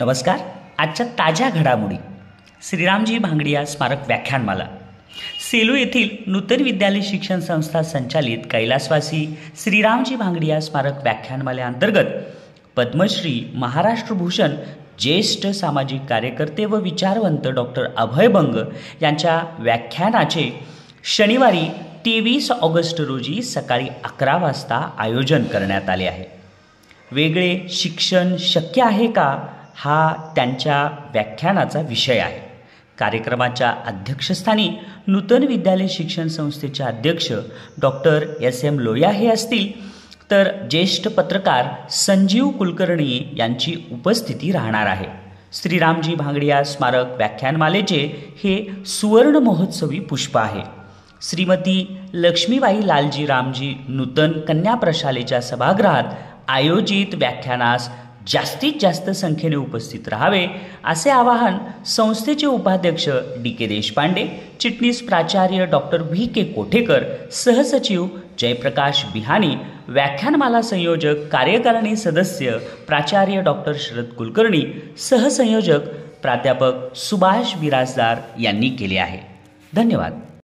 नमस्कार. आजच्या ताज्या घडामोडी. श्रीरामजी भांगडिया स्मारक व्याख्यानमाला. सेलू येथील नूतन विद्यालय शिक्षण संस्था संचालित कैलासवासी श्रीरामजी भांगडिया स्मारक व्याख्यानमालेअंतर्गत पद्मश्री, महाराष्ट्र भूषण, ज्येष्ठ सामाजिक कार्यकर्ते व विचारवंत डॉक्टर अभय बंग यांच्या व्याख्यानाचे शनिवारी 23 ऑगस्ट रोजी सकाळी 11 वाजता आयोजन करण्यात आले आहे. वेगळे शिक्षण शक्य आहे का, हा त्यांच्या व्याख्यानाचा विषय आहे. कार्यक्रमाच्या अध्यक्षस्थानी नूतन विद्यालय शिक्षण संस्थेचे अध्यक्ष डॉक्टर SM लोया हे असतील, तर ज्येष्ठ पत्रकार संजीव कुलकर्णी यांची उपस्थिती राहणार आहे. श्रीरामजी भांगडिया स्मारक व्याख्यानमालेचे हे सुवर्ण महोत्सवी पुष्प आहे. श्रीमती लक्ष्मीबाई लालजी रामजी नूतन कन्या प्रशालेच्या सभागृहात आयोजित व्याख्यानास जास्तीत जास्त संख्येने उपस्थित राहावे असे आवाहन संस्थेचे उपाध्यक्ष DK देशपांडे, चिटणीस प्राचार्य डॉक्टर VK कोठेकर, सहसचिव जयप्रकाश बिहानी, व्याख्यानमाला संयोजक कार्यकारिणी सदस्य प्राचार्य डॉक्टर शरद कुलकर्णी, सहसंयोजक प्राध्यापक सुभाष बिराजदार यांनी केले आहे. धन्यवाद.